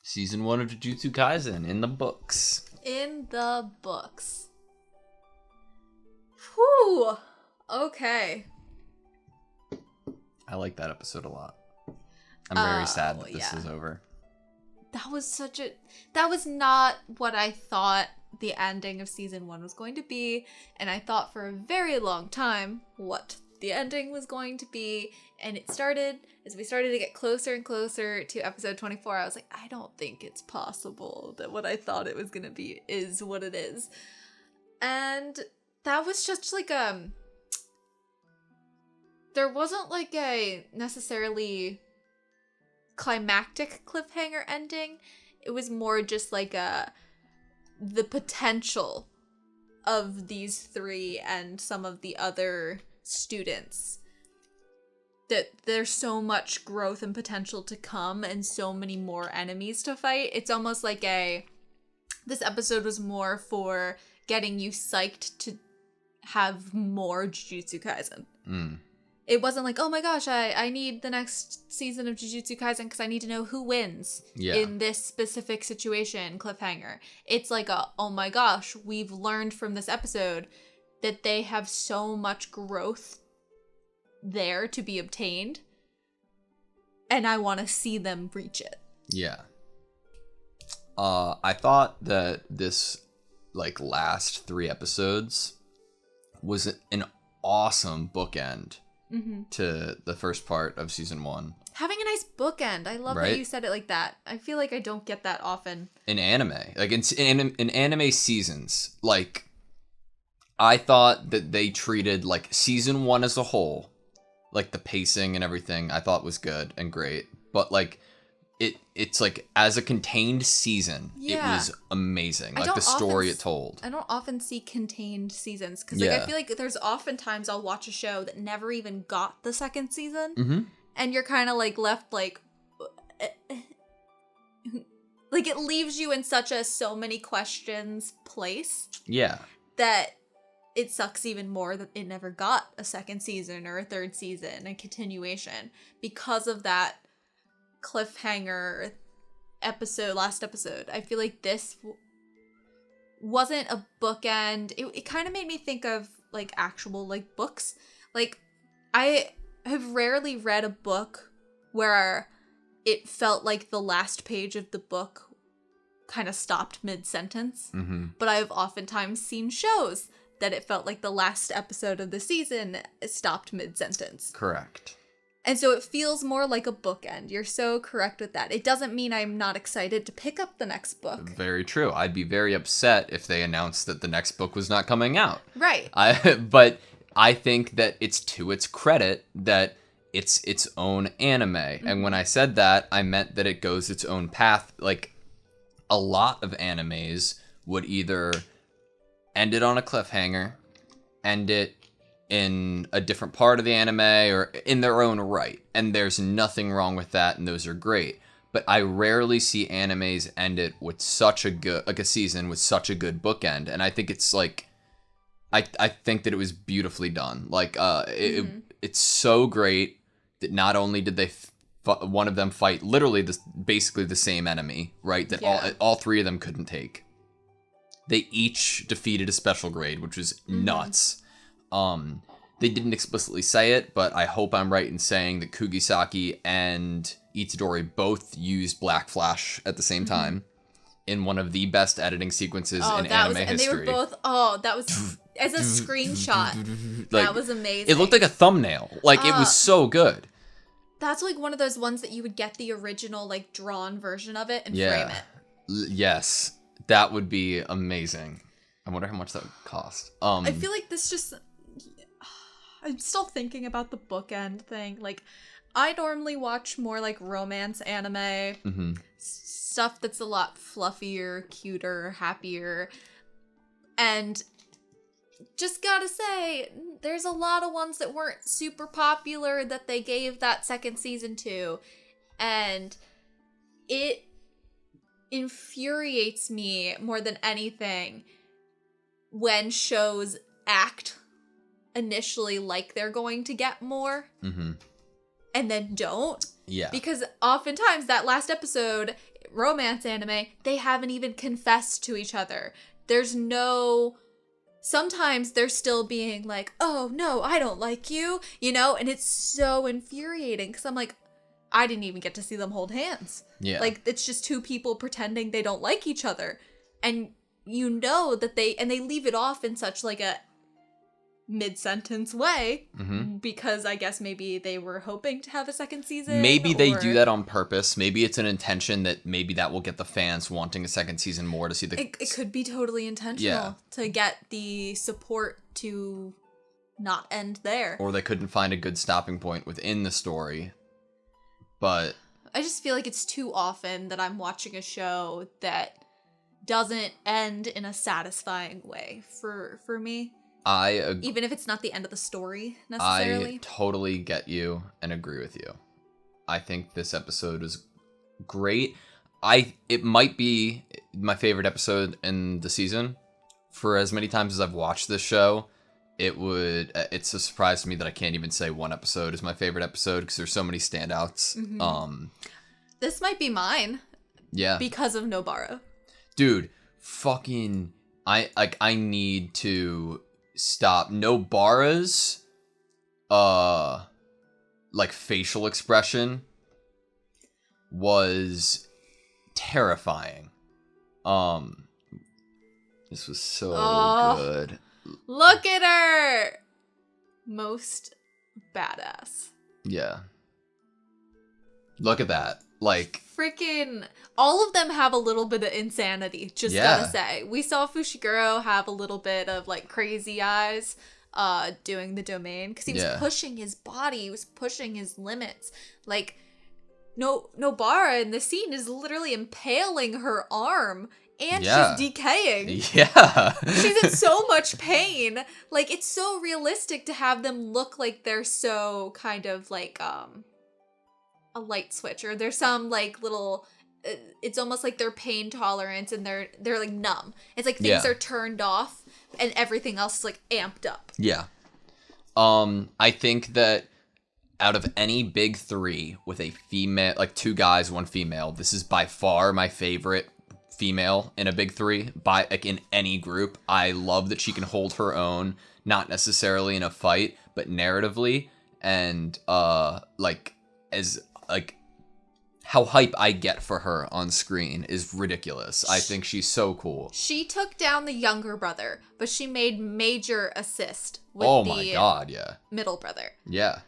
Season 1 of Jujutsu Kaisen in the books. In the books. Whew. Okay. I like that episode a lot. I'm very sad that this is over. That was not what I thought the ending of season 1 was going to be, and I thought for a very long time what the ending was going to be, and it started, as we started to get closer and closer to episode 24, I was like, I don't think it's possible that what I thought it was going to be is what it is. And that was just like there wasn't like a necessarily climactic cliffhanger ending. It was more just like the potential of these three and some of the other students, that there's so much growth and potential to come and so many more enemies to fight. It's almost like this episode was more for getting you psyched to have more Jujutsu Kaisen. It wasn't like, oh my gosh, I need the next season of Jujutsu Kaisen because I need to know who wins in this specific situation, cliffhanger. It's like oh my gosh, we've learned from this episode that they have so much growth there to be obtained, and I want to see them reach it. Yeah. I thought that this last 3 episodes was an awesome bookend to the first part of season 1. Having a nice bookend. I love that you said it like that. I feel like I don't get that often. In anime. In anime seasons, I thought that they treated season 1 as a whole, the pacing and everything I thought was good and great, but it's as a contained season, it was amazing. The story it told. I don't often see contained seasons because I feel like there's often times I'll watch a show that never even got the second season, and you're kind of left it leaves you in such a so many questions place. Yeah. That it sucks even more that it never got a second season or a third season, a continuation, because of that cliffhanger last episode. I feel like this wasn't a bookend. It kind of made me think of actual books. I have rarely read a book where it felt like the last page of the book kind of stopped mid-sentence, but I've oftentimes seen shows that it felt like the last episode of the season stopped mid-sentence. Correct. And so it feels more like a bookend. You're so correct with that. It doesn't mean I'm not excited to pick up the next book. Very true. I'd be very upset if they announced that the next book was not coming out. Right. But I think that it's to its credit that it's its own anime. And when I said that, I meant that it goes its own path. A lot of animes would either end it on a cliffhanger, end it in a different part of the anime, or in their own right. And there's nothing wrong with that, and those are great. But I rarely see animes end it with such a good, a season with such a good bookend. And I think it's I think that it was beautifully done. It's so great that not only did they one of them fight literally basically the same enemy, right? That all 3 of them couldn't take. They each defeated a special grade, which was nuts. They didn't explicitly say it, but I hope I'm right in saying that Kugisaki and Itadori both used Black Flash at the same time in one of the best editing sequences in anime history. And they were both, that was, as a screenshot, that was amazing. It looked like a thumbnail. It was so good. That's one of those ones that you would get the original, drawn version of it and frame it. Yes. That would be amazing. I wonder how much that would cost. I feel like this just... I'm still thinking about the bookend thing. I normally watch more, romance anime. Stuff that's a lot fluffier, cuter, happier. And just gotta say, there's a lot of ones that weren't super popular that they gave that second season to. And it infuriates me more than anything when shows act initially like they're going to get more and then don't. Yeah. Because oftentimes that last episode romance anime, they haven't even confessed to each other. There's no... Sometimes they're still being like, oh, no, I don't like you, you know? And it's so infuriating because I'm like, I didn't even get to see them hold hands. Yeah. Like, it's just two people pretending they don't like each other. And you know that they leave it off in such like a mid-sentence way because I guess maybe they were hoping to have a second season. Maybe they do that on purpose. Maybe it's an intention that maybe that will get the fans wanting a second season more to see the... It could be totally intentional to get the support to not end there. Or they couldn't find a good stopping point within the story. But... I just feel like it's too often that I'm watching a show that doesn't end in a satisfying way for me. Even if it's not the end of the story, necessarily. I totally get you and agree with you. I think this episode was great. It might be my favorite episode in the season. For as many times as I've watched this show, it's a surprise to me that I can't even say one episode is my favorite episode because there's so many standouts. This might be mine. Yeah. Because of Nobara. Dude, fucking... I need to... stop. Nobara's facial expression was terrifying. This was so good. Look at her! Most badass. Yeah. Look at that. Like, freaking all of them have a little bit of insanity, just gotta say. We saw Fushiguro have a little bit of like crazy eyes doing the domain because he was pushing his body, he was pushing his limits. Like Nobara in the scene is literally impaling her arm and she's decaying. Yeah. She's in so much pain. Like, it's so realistic to have them look like they're so kind of like a light switch, or there's some like little it's almost like their pain tolerance and they're like numb. It's like things are turned off and everything else is like amped up. Yeah. I think that out of any big three with a female, like two guys, one female, this is by far my favorite female in a big three in any group. I love that she can hold her own, not necessarily in a fight, but narratively, and how hype I get for her on screen is ridiculous. I think she's so cool. She took down the younger brother, but she made major assist with my god, yeah. Middle brother. Yeah.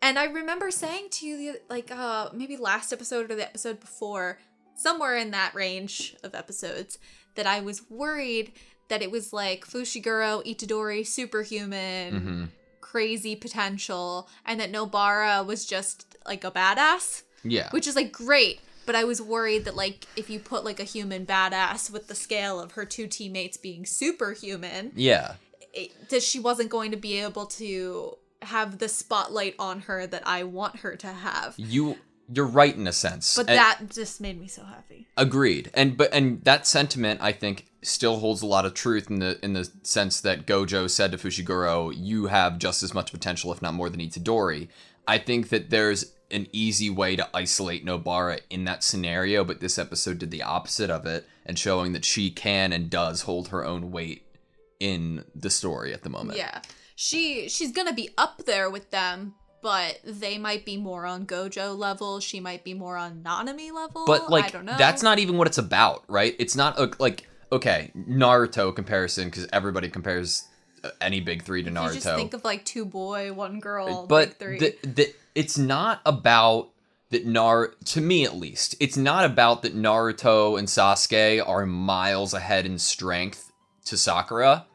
And I remember saying to you, like, maybe last episode or the episode before, somewhere in that range of episodes, that I was worried that it was like Fushiguro, Itadori, superhuman, crazy potential, and that Nobara was just like a badass. Yeah. Which is like great, but I was worried that like if you put like a human badass with the scale of her two teammates being superhuman, that she wasn't going to be able to have the spotlight on her that I want her to have. You're right in a sense. But that just made me so happy. Agreed. And that sentiment, I think, still holds a lot of truth in the sense that Gojo said to Fushiguro, you have just as much potential, if not more, than Itadori. I think that there's an easy way to isolate Nobara in that scenario, but this episode did the opposite of it, and showing that she can and does hold her own weight in the story at the moment. Yeah. She's gonna be up there with them, but they might be more on Gojo level. She might be more on Nanami level. But, like, I don't know. That's not even what it's about, right? It's not, okay, Naruto comparison, because everybody compares any big three to Naruto. You just think of, like, 2 boy, 1 girl, but big 3. It's not about that to me at least, it's not about that Naruto and Sasuke are miles ahead in strength to Sakura.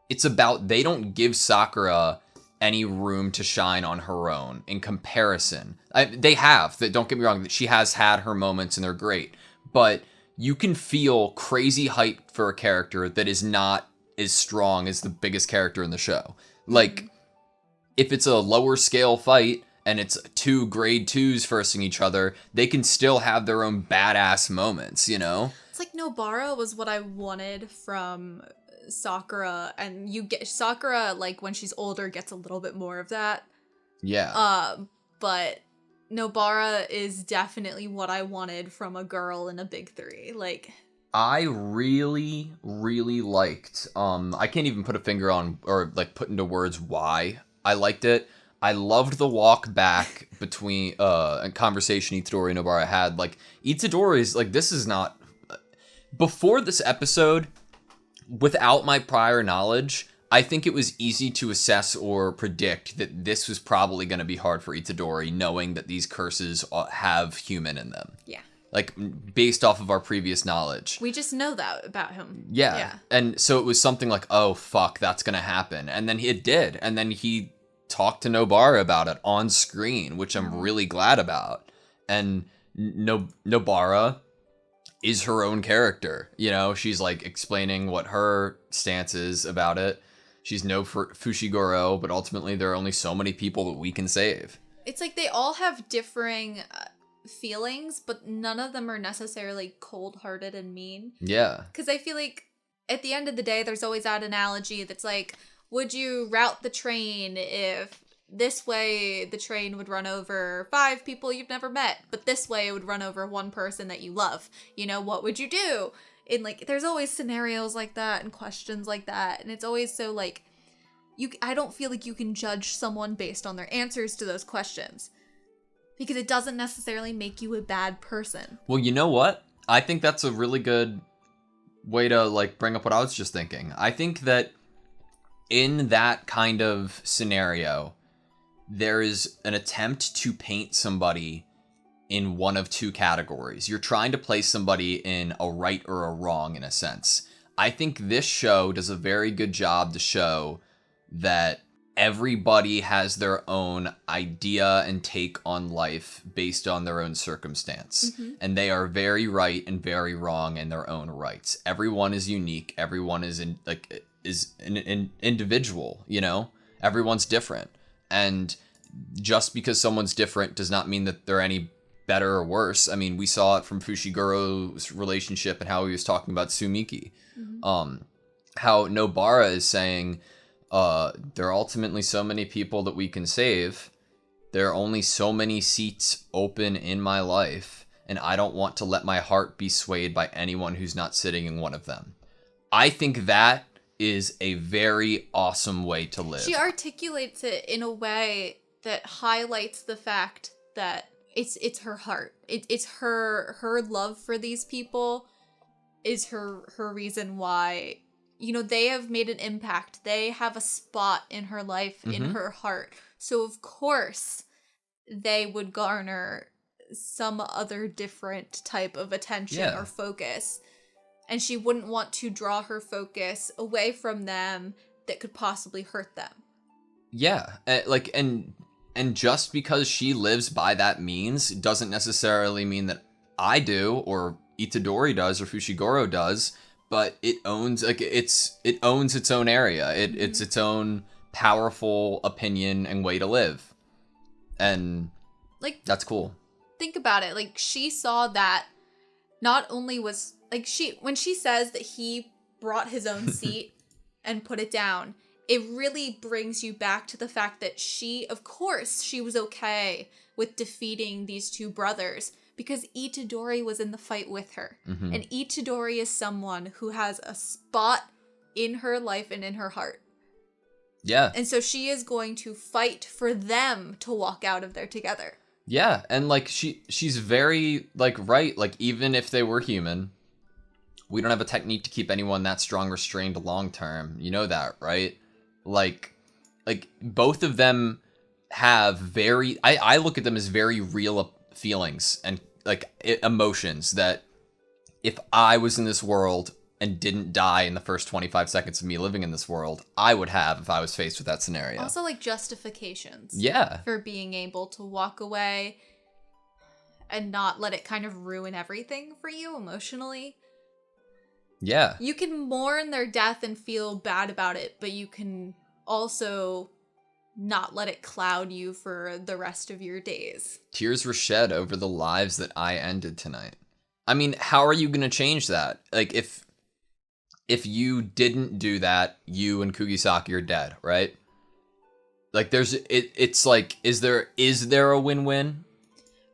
It's about they don't give Sakura any room to shine on her own in comparison. They have, don't get me wrong, that she has had her moments and they're great, but you can feel crazy hype for a character that is not as strong as the biggest character in the show. Like, if it's a lower scale fight and it's 2 grade 2s versing each other, they can still have their own badass moments, you know? It's like Nobara was what I wanted from Sakura, and you get Sakura, like, when she's older, gets a little bit more of that. Yeah. But Nobara is definitely what I wanted from a girl in a big three. Like, I really, really liked, I can't even put a finger on or like put into words why I liked it. I loved the walk back between, a conversation Itadori and Nobara had. Like, Itadori's, like, this is not, before this episode, without my prior knowledge, I think it was easy to assess or predict that this was probably going to be hard for Itadori, knowing that these curses have human in them. yeah. Like, based off of our previous knowledge. We just know that about him. Yeah. And so it was something like, oh, fuck, that's going to happen. And then it did. And then he talked to Nobara about it on screen, which I'm really glad about. And Nobara is her own character. You know, she's like explaining what her stance is about it. She's no Fushiguro, but ultimately there are only so many people that we can save. It's like they all have differing feelings, but none of them are necessarily cold-hearted and mean. Yeah. Because I feel like at the end of the day, there's always that analogy that's like, would you route the train if this way the train would run over 5 people you've never met, but this way it would run over 1 person that you love? You know, what would you do? And like, there's always scenarios like that and questions like that, and it's always so like, I don't feel like you can judge someone based on their answers to those questions, because it doesn't necessarily make you a bad person. Well, you know what? I think that's a really good way to like bring up what I was just thinking. I think that in that kind of scenario, there is an attempt to paint somebody in one of 2 categories. You're trying to place somebody in a right or a wrong, in a sense. I think this show does a very good job to show that everybody has their own idea and take on life based on their own circumstance. Mm-hmm. And they are very right and very wrong in their own rights. Everyone is unique. Everyone is an individual, you know? Everyone's different. And just because someone's different does not mean that they're any better or worse. I mean, we saw it from Fushiguro's relationship and how he was talking about Tsumiki. Mm-hmm. How Nobara is saying, there are ultimately so many people that we can save. There are only so many seats open in my life, and I don't want to let my heart be swayed by anyone who's not sitting in one of them. I think that is a very awesome way to live. She articulates it in a way that highlights the fact that it's her heart. It's her love for these people is her reason why, you know, they have made an impact. They have a spot in her life, in her heart. So of course they would garner some other different type of attention or focus. And she wouldn't want to draw her focus away from them that could possibly hurt them. Yeah, and just because she lives by that means doesn't necessarily mean that I do or Itadori does or Fushiguro does, but it owns its own area. It's its own powerful opinion and way to live. And like, that's cool. Think about it. Like, she saw that not only was like when she says that he brought his own seat and put it down, it really brings you back to the fact that of course she was okay with defeating these 2 brothers because Itadori was in the fight with her. Mm-hmm. And Itadori is someone who has a spot in her life and in her heart. Yeah. And so she is going to fight for them to walk out of there together. Yeah, and like she's very like right, like even if they were human, we don't have a technique to keep anyone that strong restrained long term. You know that, right? Like both of them have I look at them as very real feelings and like emotions that if I was in this world and didn't die in the first 25 seconds of me living in this world, I would have if I was faced with that scenario. Also like justifications. Yeah. For being able to walk away and not let it kind of ruin everything for you emotionally. Yeah. You can mourn their death and feel bad about it, but you can also not let it cloud you for the rest of your days. Tears were shed over the lives that I ended tonight. I mean, how are you going to change that? Like, if you didn't do that, you and Kugisaki are dead, right? Like, it's like, is there a win-win?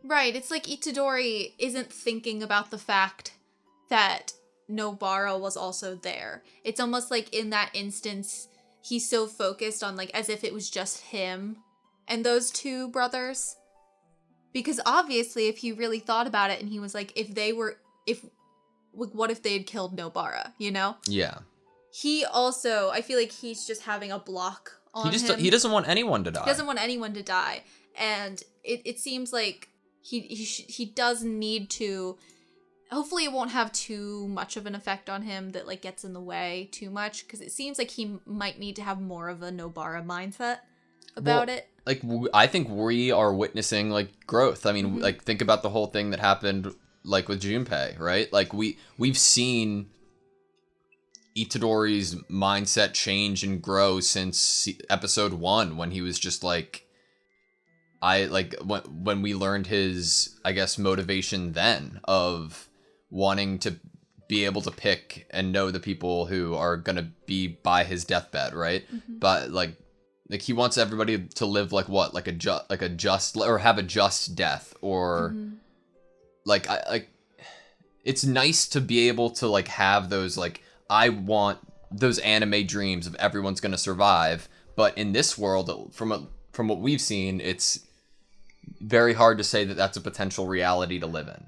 Right, it's like Itadori isn't thinking about the fact that Nobara was also there. It's almost like in that instance, he's so focused on, like, as if it was just him and those two brothers. Because obviously, if he really thought about it and he was like, what if they had killed Nobara, you know? Yeah. He also, I feel like he's just having a block on him. He doesn't want anyone to die. He doesn't want anyone to die. And it seems like he does need to. Hopefully it won't have too much of an effect on him that, like, gets in the way too much, because it seems like he might need to have more of a Nobara mindset about it. Like, I think we are witnessing, like, growth. I mean, like, think about the whole thing that happened, like, with Junpei, right? Like, we've seen Itadori's mindset change and grow since episode 1, when he was just like, when we learned his, I guess, motivation then of wanting to be able to pick and know the people who are gonna be by his deathbed, right? But like he wants everybody to live like what, like a just or have a just death, or like it's nice to be able to like have those, like, I want those anime dreams of everyone's gonna survive, but in this world, from what we've seen, it's very hard to say that that's a potential reality to live in.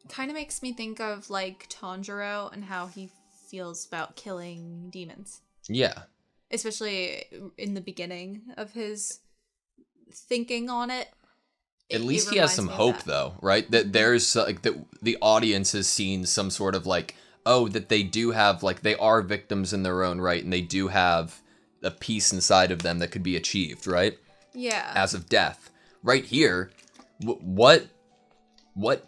Kind of makes me think of, like, Tanjiro and how he feels about killing demons. Yeah. Especially in the beginning of his thinking on it. At least he has some hope, though, right? That there's, like, the audience has seen some sort of, like, oh, that they do have, like, they are victims in their own right, and they do have a peace inside of them that could be achieved, right? Yeah. As of death. Right here, what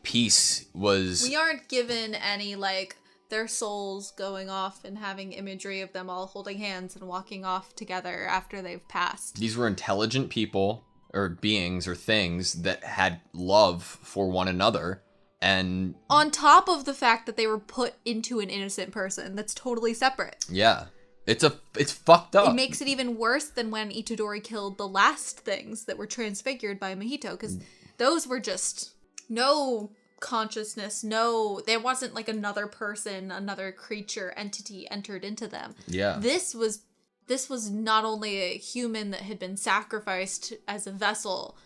peace was... We aren't given any, like, their souls going off and having imagery of them all holding hands and walking off together after they've passed. These were intelligent people, or beings, or things that had love for one another, and... On top of the fact that they were put into an innocent person that's totally separate. Yeah. It's fucked up. It makes it even worse than when Itadori killed the last things that were transfigured by Mahito, because those were just no consciousness, there wasn't like another person, another creature, entity entered into them. Yeah. This was not only a human that had been sacrificed as a vessel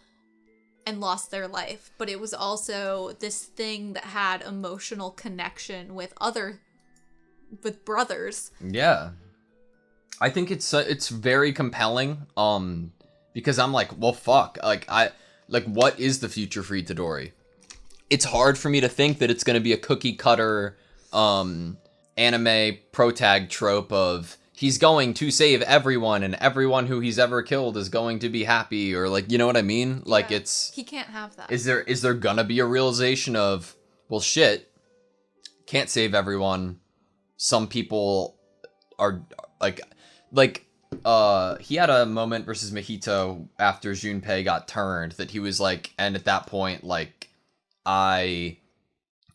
and lost their life, but it was also this thing that had emotional connection with brothers. Yeah. I think it's very compelling, because I'm like, well, fuck, what is the future for Itadori? It's hard for me to think that it's going to be a cookie cutter, anime protag trope of he's going to save everyone and everyone who he's ever killed is going to be happy, or like, you know what I mean? Yeah. Like, he can't have that. Is there gonna be a realization of, well, shit, can't save everyone. Some people are he had a moment versus Mahito after Junpei got turned that he was like, and at that point, like,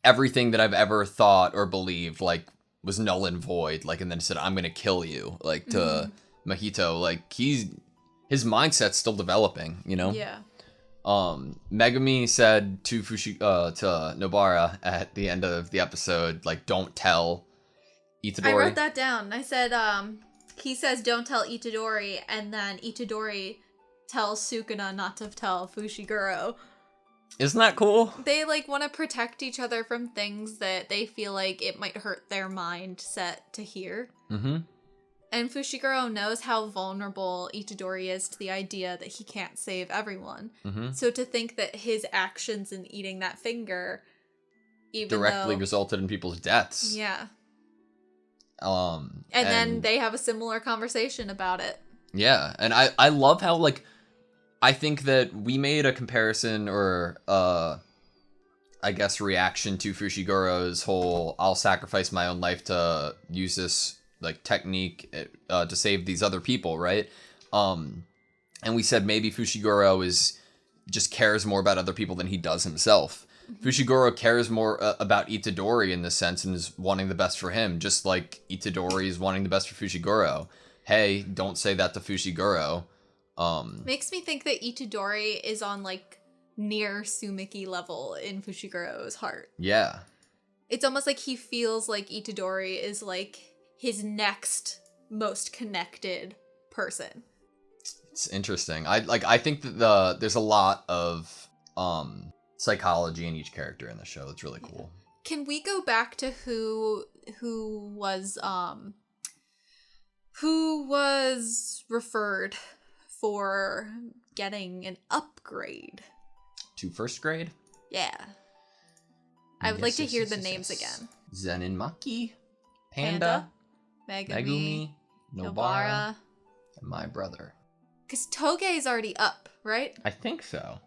everything that I've ever thought or believed, like, was null and void, like, and then said, I'm gonna kill you, like, to Mahito, like, his mindset's still developing, you know? Yeah. Megumi said to Nobara at the end of the episode, like, don't tell Itadori. I wrote that down. I said, he says, don't tell Itadori, and then Itadori tells Sukuna not to tell Fushiguro. Isn't that cool? They, like, want to protect each other from things that they feel like it might hurt their mindset to hear. Mm-hmm. And Fushiguro knows how vulnerable Itadori is to the idea that he can't save everyone. Mm-hmm. So to think that his actions in eating that finger directly resulted in people's deaths. Yeah. And then they have a similar conversation about it. Yeah, and I love how, like, I think that we made a comparison or, I guess, reaction to Fushiguro's whole, I'll sacrifice my own life to use this, like, technique to save these other people, right? And we said maybe Fushiguro just cares more about other people than he does himself. Mm-hmm. Fushiguro cares more about Itadori in this sense and is wanting the best for him, just like Itadori is wanting the best for Fushiguro. Hey, don't say that to Fushiguro. Makes me think that Itadori is on, like, near Sumiki level in Fushiguro's heart. Yeah. It's almost like he feels like Itadori is like his next most connected person. It's interesting. I think that there's a lot of psychology in each character in the show. It's really cool. Can we go back to who was referred for getting an upgrade to first grade? Yeah. I would like to hear the names again. Zenin Maki, Panda, Megumi, Nobara, and my brother. Because Toge is already up, right? I think so.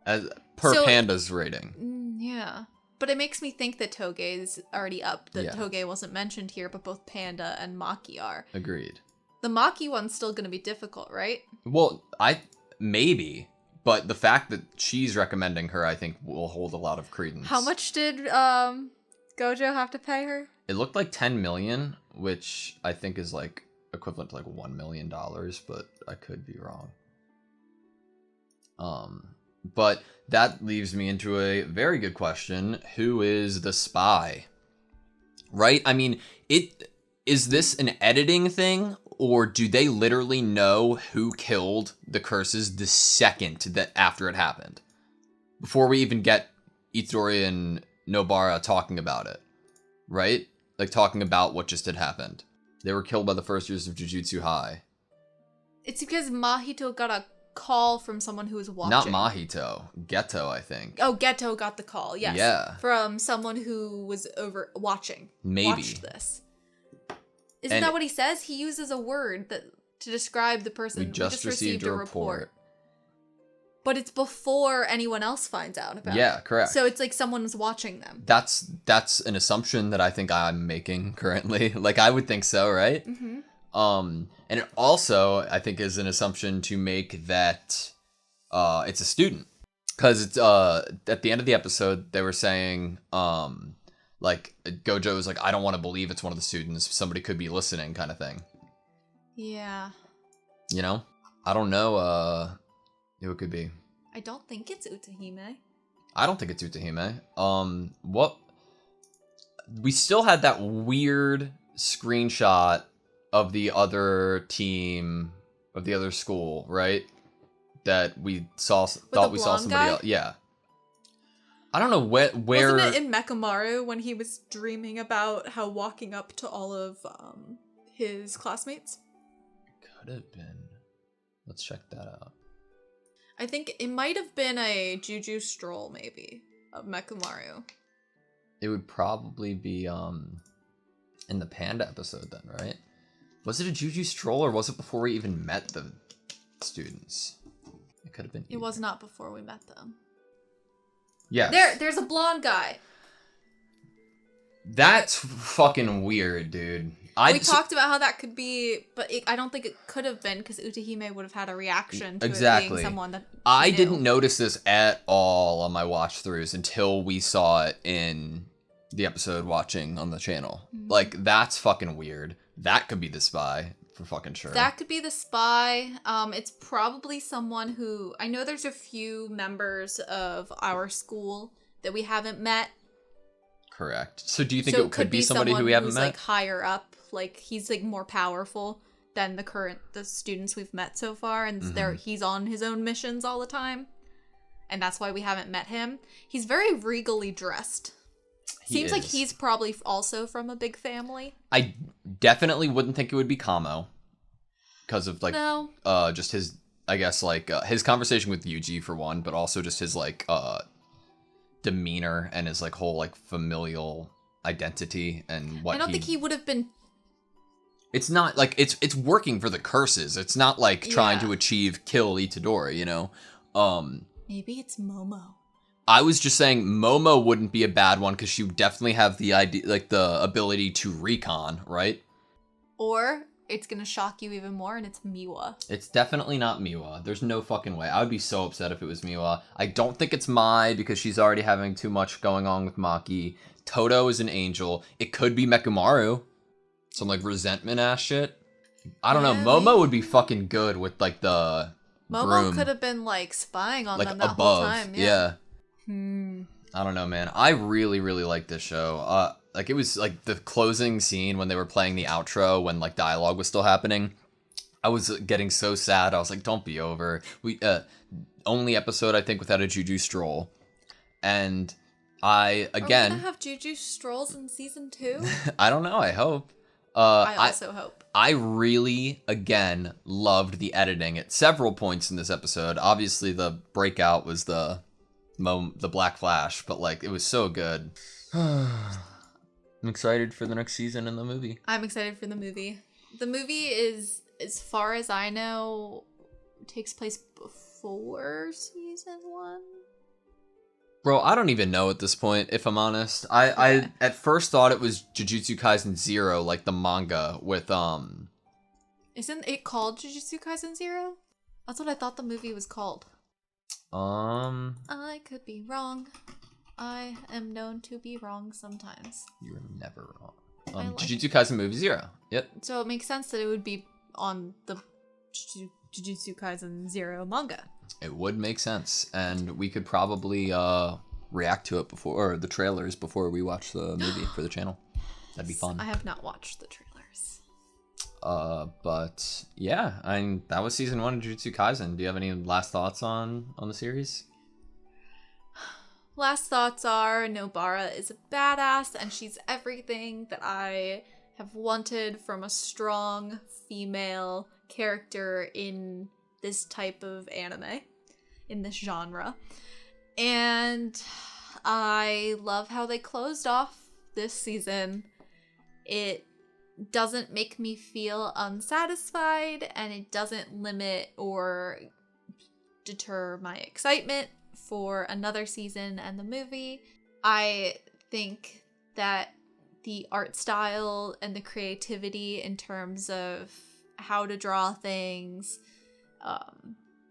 Per Panda's rating. Yeah. But it makes me think that Toge is already up. That Toge wasn't mentioned here, but both Panda and Maki are. Agreed. The Maki one's still going to be difficult, right? Well, maybe. But the fact that she's recommending her, I think, will hold a lot of credence. How much did Gojo have to pay her? It looked like 10 million, which I think is like equivalent to like $1 million, but I could be wrong. But that leaves me into a very good question. Who is the spy? Right? I mean, is this an editing thing? Or do they literally know who killed the curses the second that after it happened? Before we even get Itadori and Nobara talking about it. Right? Like talking about what just had happened. They were killed by the first years of Jujutsu High. It's because Mahito got a call from someone who was watching. Not Mahito. Geto, I think. Oh, Geto got the call, yes. Yeah. From someone who was over watching. Maybe. Watched this. Isn't that what he says? He uses a word to describe the person. We just received a report. But it's before anyone else finds out about it. Yeah, correct. So it's like someone's watching them. That's an assumption that I think I'm making currently. Like, I would think so, right? Mm-hmm. And it also, I think, is an assumption to make that it's a student. Because it's at the end of the episode, they were saying, like, Gojo was like, I don't want to believe it's one of the students. Somebody could be listening, kind of thing. Yeah. You know? I don't know who it could be. I don't think it's Utahime. I don't think it's Utahime. What? We still had that weird screenshot of the other team, of the other school, right? That we thought we saw somebody else. Yeah. I don't know where... Wasn't it in Mekamaru when he was dreaming about how walking up to all of his classmates? Could have been. Let's check that out. I think it might have been a Juju stroll, maybe, of Mekamaru. It would probably be in the Panda episode then, right? Was it a Juju stroll or was it before we even met the students? It could have been. It was not before we met them. Yeah. There's a blonde guy. That's fucking weird, dude. We talked about how that could be, but I don't think it could have been because Utahime would have had a reaction to it being someone that I didn't notice this at all on my watch throughs until we saw it in the episode watching on the channel. Mm-hmm. Like, that's fucking weird. That could be the spy for fucking sure. That could be the spy. It's probably someone who... I know there's a few members of our school that we haven't met. Correct. So do you think it could be somebody who we haven't met? Like higher up, like he's like more powerful than the students we've met so far, and he's on his own missions all the time, and that's why we haven't met him. He's very regally dressed. Seems like he's probably also from a big family. I definitely wouldn't think it would be Kamo, because of like just his, I guess, like his conversation with Yuji for one, but also just his like demeanor and his like whole like familial identity and what. I don't think he would have been. It's not like it's working for the curses. It's not like trying to kill Itadori, you know. Maybe it's Momo. I was just saying Momo wouldn't be a bad one because she would definitely have the idea, like the ability to recon, right? Or it's gonna shock you even more, and it's Miwa. It's definitely not Miwa. There's no fucking way. I would be so upset if it was Miwa. I don't think it's Mai because she's already having too much going on with Maki. Toto is an angel. It could be Mekamaru. Some like resentment ass shit. I don't know. Momo would be fucking good with like the Momo broom, could have been like spying on like them that above. whole time. Yeah. Hmm. I don't know, man. I really, really like this show. Like it was like the closing scene when they were playing the outro when like dialogue was still happening. I was getting so sad. I was like, "Don't be over." We only episode I think without a Juju stroll, and I again. Are we gonna have Juju strolls in season 2? I don't know. I hope. I also hope. I really, again, loved the editing at several points in this episode. Obviously, the breakout was the Black Flash, but like it was so good. I'm excited for the next season in the movie. I'm excited for the movie. The movie is, as far as I know, takes place before season 1. Bro, I don't even know at this point, if I'm honest. I at first thought it was Jujutsu Kaisen 0, like the manga with Isn't it called Jujutsu Kaisen 0? That's what I thought the movie was called. I could be wrong. I am known to be wrong sometimes. You're never wrong. Jujutsu Kaisen movie 0. Yep. So it makes sense that it would be on the Jujutsu Kaisen 0 manga. It would make sense, and we could probably react to it before, or the trailers before we watch the movie for the channel. That'd be fun. I have not watched the trailers. But yeah, that was season 1 of Jujutsu Kaisen. Do you have any last thoughts on the series? Last thoughts are Nobara is a badass, and she's everything that I have wanted from a strong female character in this type of anime, in this genre. And I love how they closed off this season. It doesn't make me feel unsatisfied, and it doesn't limit or deter my excitement for another season and the movie. I think that the art style and the creativity in terms of how to draw things,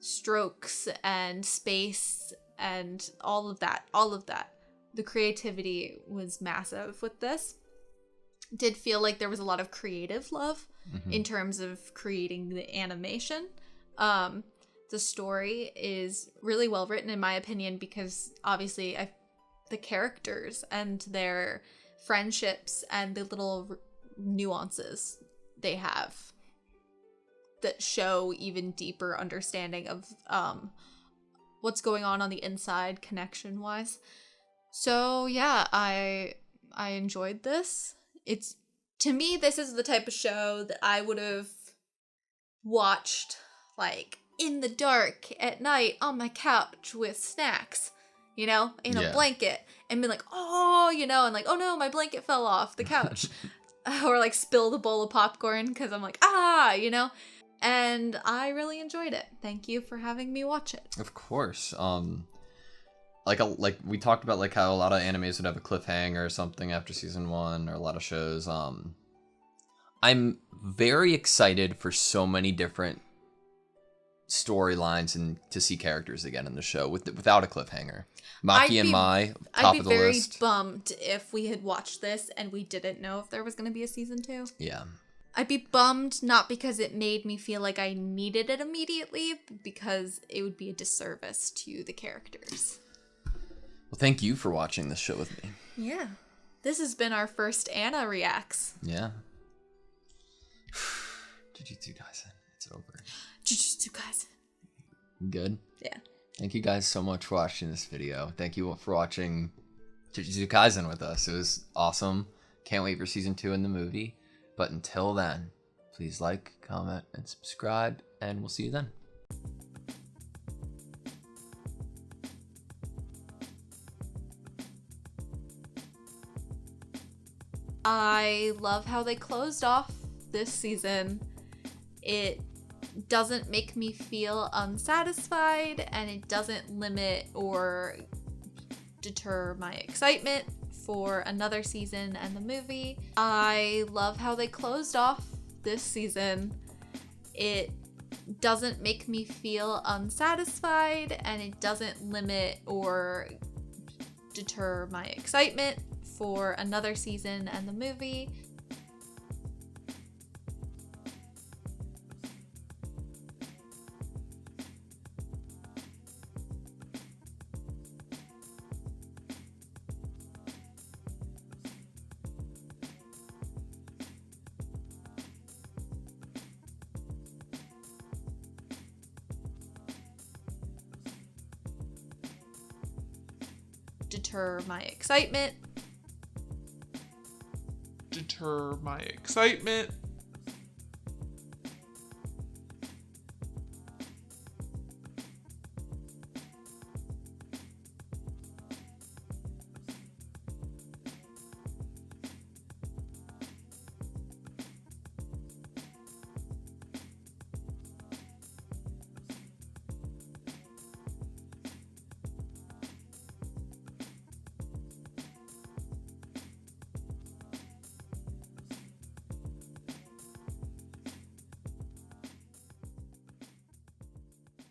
strokes and space and all of that, the creativity was massive with this. Did feel like there was a lot of creative love in terms of creating the animation. The story is really well written in my opinion, because obviously the characters and their friendships and the little nuances they have that show even deeper understanding of what's going on the inside connection wise. So yeah, I enjoyed this. It's, to me, this is the type of show that I would have watched like in the dark at night on my couch with snacks, you know, in a blanket, and be like, oh, you know, and like, oh no, my blanket fell off the couch. Or like spill the bowl of popcorn because I'm like, you know. And I really enjoyed it. Thank you for having me watch it. Of course. Like we talked about, like how a lot of animes would have a cliffhanger or something after season 1, or a lot of shows. I'm very excited for so many different storylines and to see characters again in the show without a cliffhanger. Maki and Mai, top of the list. I'd be very bummed if we had watched this and we didn't know if there was going to be a season 2. Yeah. I'd be bummed, not because it made me feel like I needed it immediately, but because it would be a disservice to the characters. Well, thank you for watching this show with me. Yeah. This has been our first Anna Reacts. Yeah. Jujutsu Kaisen. It's over. Jujutsu Kaisen. Good? Yeah. Thank you guys so much for watching this video. Thank you for watching Jujutsu Kaisen with us. It was awesome. Can't wait for season 2 in the movie. But until then, please like, comment, and subscribe, and we'll see you then. I love how they closed off this season. It doesn't make me feel unsatisfied, and it doesn't limit or deter my excitement for another season and the movie. I love how they closed off this season. It doesn't make me feel unsatisfied, and it doesn't limit or deter my excitement for another season and the movie. deter my excitement. Deter my excitement.